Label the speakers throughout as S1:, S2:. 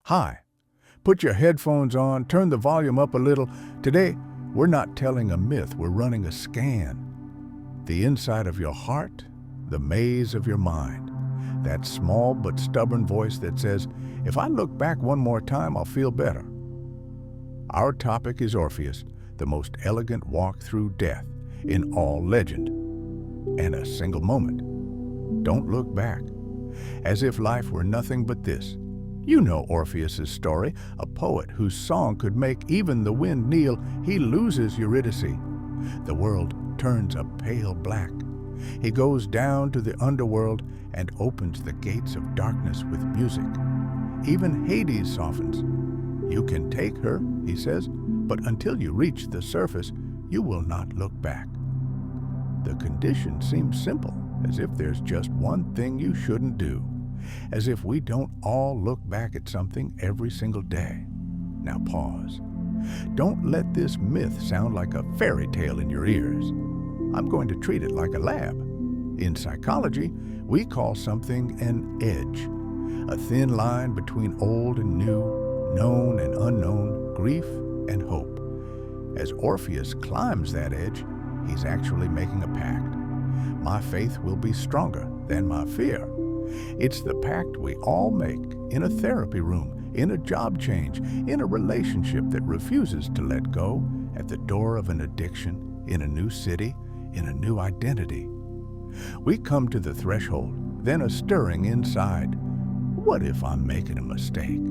S1: Hi, put your headphones on, turn the volume up a little. Today, we're not telling a myth, we're running a scan. The inside of your heart, the maze of your mind. That small but stubborn voice that says, if I look back one more time, I'll feel better. Our topic is Orpheus, the most elegant walk through death in all legend. And a single moment. Don't look back, as if life were nothing but this. You know Orpheus' story, a poet whose song could make even the wind kneel. He loses Eurydice. The world turns a pale black. He goes down to the underworld and opens the gates of darkness with music. Even Hades softens. You can take her, he says, but until you reach the surface, you will not look back. The condition seems simple, as if there's just one thing you shouldn't do. As if we don't all look back at something every single day. Now pause. Don't let this myth sound like a fairy tale in your ears. I'm going to treat it like a lab. In psychology, we call something an edge, a thin line between old and new, known and unknown, grief and hope. As Orpheus climbs that edge, he's actually making a pact. My faith will be stronger than my fear. It's the pact we all make in a therapy room, in a job change, in a relationship that refuses to let go, at the door of an addiction, in a new city, in a new identity. We come to the threshold, then a stirring inside. What if I'm making a mistake?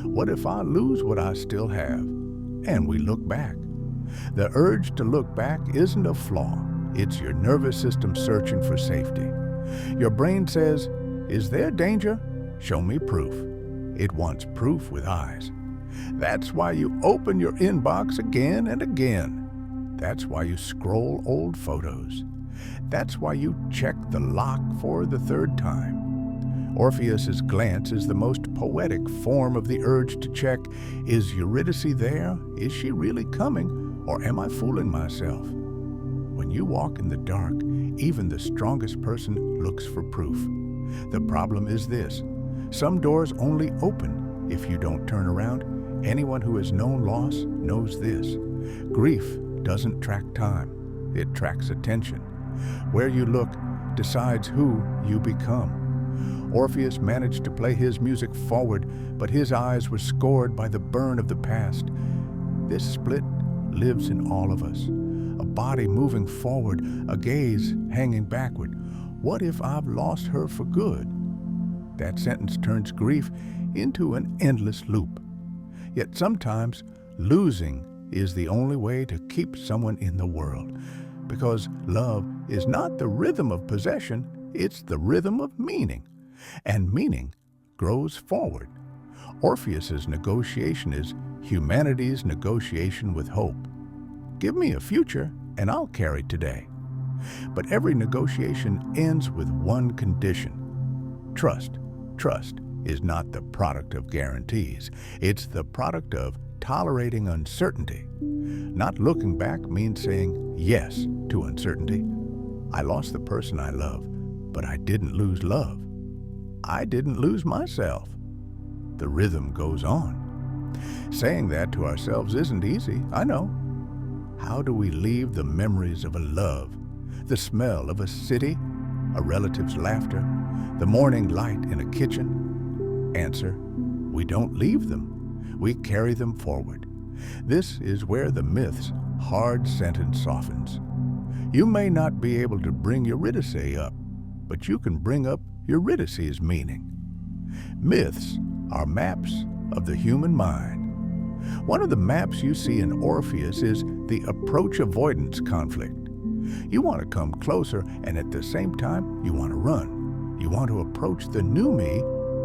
S1: What if I lose what I still have? And we look back. The urge to look back isn't a flaw. It's your nervous system searching for safety. Your brain says, is there danger? Show me proof. It wants proof with eyes. That's why you open your inbox again and again. That's why you scroll old photos. That's why you check the lock for the third time. Orpheus's glance is the most poetic form of the urge to check. Is Eurydice there? Is she really coming? Or am I fooling myself? When you walk in the dark, even the strongest person looks for proof. The problem is this. Some doors only open if you don't turn around. Anyone who has known loss knows this. Grief doesn't track time. It tracks attention. Where you look decides who you become. Orpheus managed to play his music forward, but his eyes were scored by the burn of the past. This split lives in all of us. A body moving forward, a gaze hanging backward. What if I've lost her for good? That sentence turns grief into an endless loop. Yet sometimes losing is the only way to keep someone in the world. Because love is not the rhythm of possession, it's the rhythm of meaning. And meaning grows forward. Orpheus's negotiation is humanity's negotiation with hope. Give me a future and I'll carry today. But every negotiation ends with one condition. Trust. Trust is not the product of guarantees. It's the product of tolerating uncertainty. Not looking back means saying yes to uncertainty. I lost the person I love, but I didn't lose love. I didn't lose myself. The rhythm goes on. Saying that to ourselves isn't easy, I know. How do we leave the memories of a love? The smell of a city, a relative's laughter, the morning light in a kitchen? Answer, we don't leave them. We carry them forward. This is where the myth's hard sentence softens. You may not be able to bring Eurydice up, but you can bring up Eurydice's meaning. Myths are maps of the human mind. One of the maps you see in Orpheus is the approach-avoidance conflict. You want to come closer, and at the same time, you want to run. You want to approach the new me,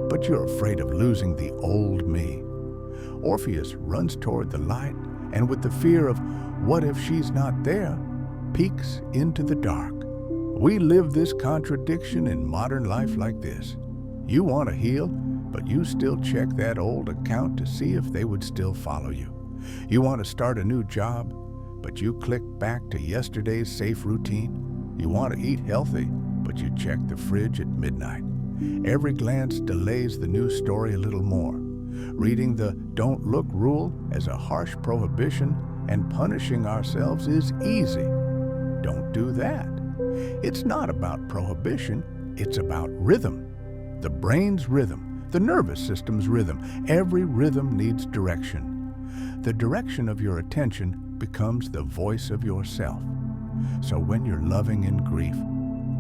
S1: but you're afraid of losing the old me. Orpheus runs toward the light, and with the fear of what if she's not there, peeks into the dark. We live this contradiction in modern life like this. You want to heal, but you still check that old account to see if they would still follow you. You want to start a new job, but you click back to yesterday's safe routine. You want to eat healthy, but you check the fridge at midnight. Every glance delays the new story a little more. Reading the "don't look" rule as a harsh prohibition and punishing ourselves is easy. Don't do that. It's not about prohibition, it's about rhythm. The brain's rhythm, the nervous system's rhythm. Every rhythm needs direction. The direction of your attention becomes the voice of yourself. So when you're loving in grief,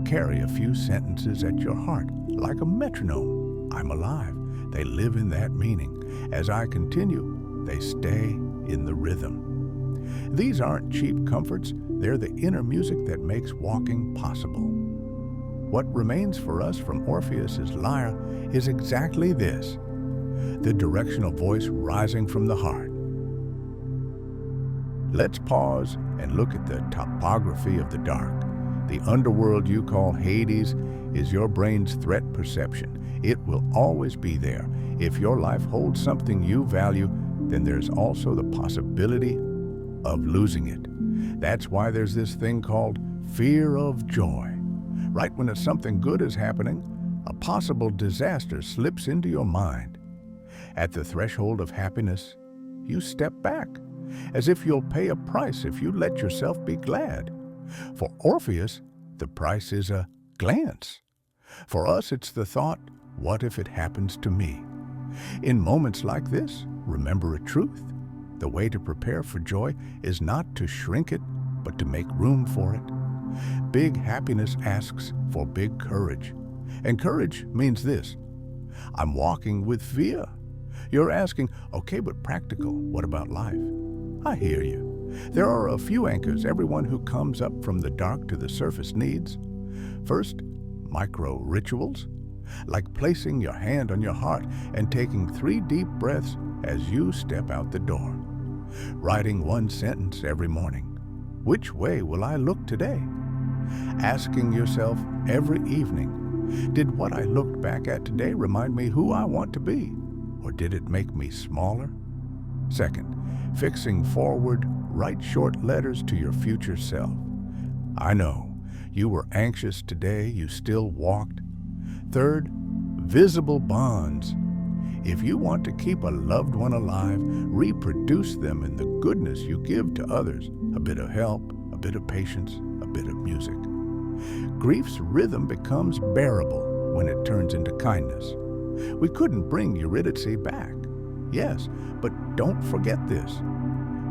S1: carry a few sentences at your heart like a metronome. I'm alive. They live in that meaning. As I continue, they stay in the rhythm. These aren't cheap comforts, they're the inner music that makes walking possible. What remains for us from Orpheus's lyre is exactly this, the directional voice rising from the heart. Let's pause and look at the topography of the dark. The underworld you call Hades is your brain's threat perception. It will always be there. If your life holds something you value, then there's also the possibility of losing it. That's why there's this thing called fear of joy. Right when something good is happening, a possible disaster slips into your mind. At the threshold of happiness, you step back, as if you'll pay a price if you let yourself be glad. For Orpheus, the price is a glance. For us, it's the thought, what if it happens to me? In moments like this, remember a truth. The way to prepare for joy is not to shrink it, but to make room for it. Big happiness asks for big courage. And courage means this: I'm walking with fear. You're asking, okay, but practical, what about life? I hear you. There are a few anchors everyone who comes up from the dark to the surface needs. First, micro rituals, like placing your hand on your heart and taking 3 deep breaths as you step out the door. Writing one sentence every morning. Which way will I look today? Asking yourself every evening, did what I looked back at today remind me who I want to be? Or did it make me smaller? Second, fixing forward, write short letters to your future self. I know, you were anxious today, you still walked. Third, visible bonds. If you want to keep a loved one alive, reproduce them in the goodness you give to others. A bit of help, a bit of patience, a bit of music. Grief's rhythm becomes bearable when it turns into kindness. We couldn't bring Eurydice back. Yes, but don't forget this.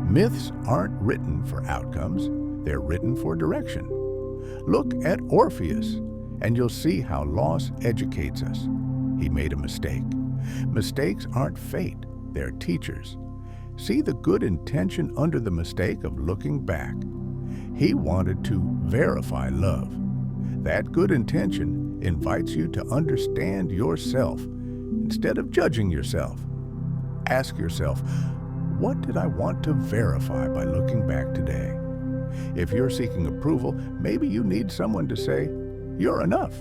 S1: Myths aren't written for outcomes, they're written for direction. Look at Orpheus, and you'll see how loss educates us. He made a mistake. Mistakes aren't fate, they're teachers. See the good intention under the mistake of looking back. He wanted to verify love. That good intention invites you to understand yourself instead of judging yourself. Ask yourself, what did I want to verify by looking back today? If you're seeking approval, maybe you need someone to say, you're enough.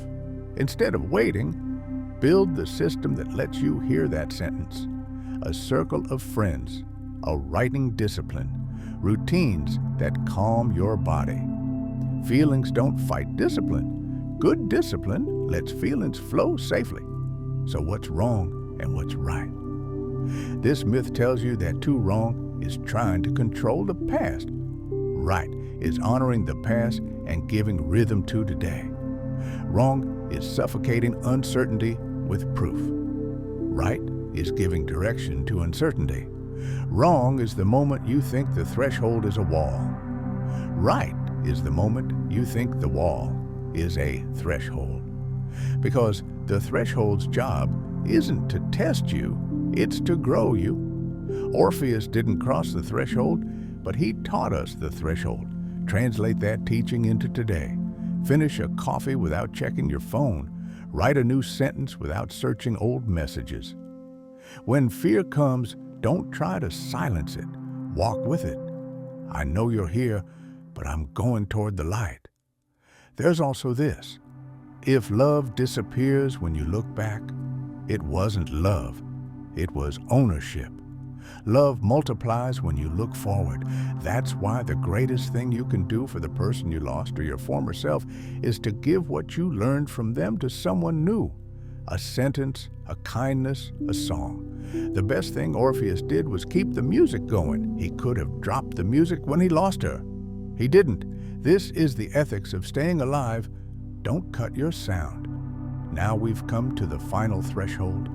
S1: Instead of waiting, build the system that lets you hear that sentence. A circle of friends, a writing discipline, routines that calm your body. Feelings don't fight discipline. Good discipline lets feelings flow safely. So what's wrong and what's right? This myth tells you that too wrong is trying to control the past. Right is honoring the past and giving rhythm to today. Wrong is suffocating uncertainty with proof. Right is giving direction to uncertainty. Wrong is the moment you think the threshold is a wall. Right is the moment you think the wall is a threshold. Because the threshold's job isn't to test you, it's to grow you. Orpheus didn't cross the threshold, but he taught us the threshold. Translate that teaching into today. Finish a coffee without checking your phone. Write a new sentence without searching old messages. When fear comes, don't try to silence it. Walk with it. I know you're here, but I'm going toward the light. There's also this. If love disappears when you look back, it wasn't love. It was ownership. Love multiplies when you look forward. That's why the greatest thing you can do for the person you lost or your former self is to give what you learned from them to someone new. A sentence, a kindness, a song. The best thing Orpheus did was keep the music going. He could have dropped the music when he lost her. He didn't. This is the ethics of staying alive. Don't cut your sound. Now we've come to the final threshold.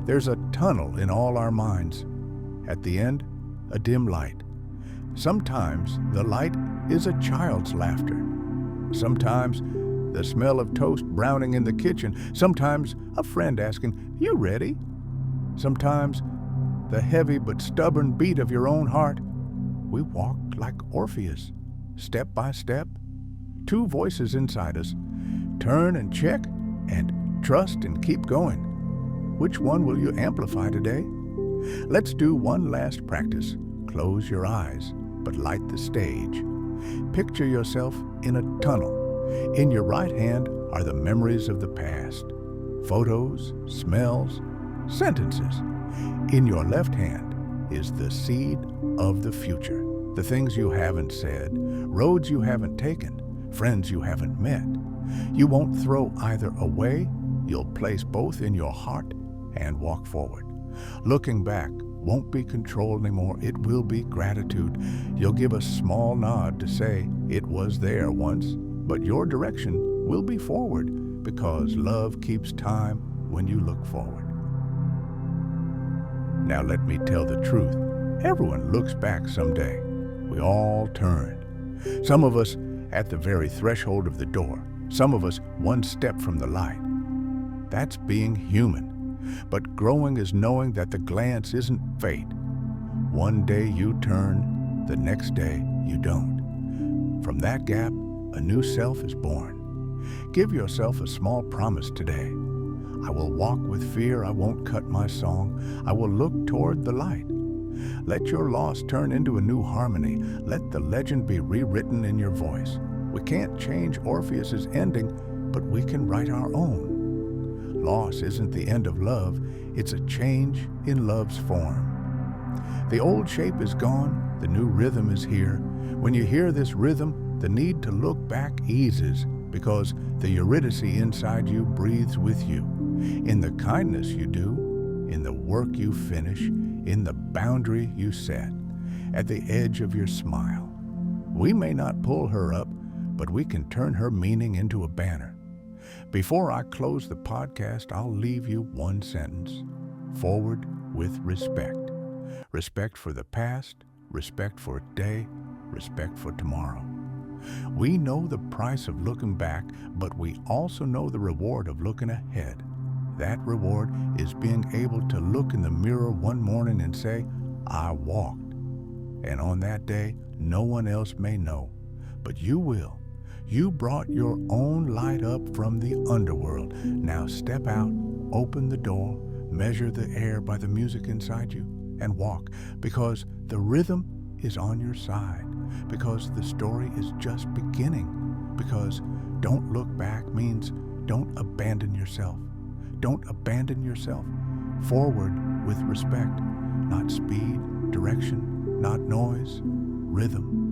S1: There's a tunnel in all our minds. At the end, a dim light. Sometimes the light is a child's laughter. Sometimes the smell of toast browning in the kitchen. Sometimes a friend asking, "You ready?" Sometimes the heavy but stubborn beat of your own heart. We walk like Orpheus, step by step. Two voices inside us. Turn and check, and trust and keep going. Which one will you amplify today? Let's do one last practice. Close your eyes, but light the stage. Picture yourself in a tunnel. In your right hand are the memories of the past. Photos, smells, sentences. In your left hand is the seed of the future. The things you haven't said, roads you haven't taken, friends you haven't met. You won't throw either away. You'll place both in your heart and walk forward. Looking back won't be control anymore. It will be gratitude. You'll give a small nod to say it was there once, but your direction will be forward because love keeps time when you look forward. Now let me tell the truth. Everyone looks back someday. We all turn. Some of us at the very threshold of the door. Some of us one step from the light. That's being human. But growing is knowing that the glance isn't fate. One day you turn, the next day you don't. From that gap, a new self is born. Give yourself a small promise today. I will walk with fear, I won't cut my song. I will look toward the light. Let your loss turn into a new harmony. Let the legend be rewritten in your voice. We can't change Orpheus's ending, but we can write our own. Loss isn't the end of love, it's a change in love's form. The old shape is gone, the new rhythm is here. When you hear this rhythm, the need to look back eases because the Eurydice inside you breathes with you. In the kindness you do, in the work you finish, in the boundary you set, at the edge of your smile. We may not pull her up, but we can turn her meaning into a banner. Before I close the podcast, I'll leave you one sentence. Forward with respect. Respect for the past, respect for today, respect for tomorrow. We know the price of looking back, but we also know the reward of looking ahead. That reward is being able to look in the mirror one morning and say, I walked. And on that day, no one else may know, but you will. You brought your own light up from the underworld. Now step out, open the door, measure the air by the music inside you, and walk, because the rhythm is on your side, because the story is just beginning, because don't look back means don't abandon yourself. Don't abandon yourself. Forward with respect, not speed, direction, not noise, rhythm.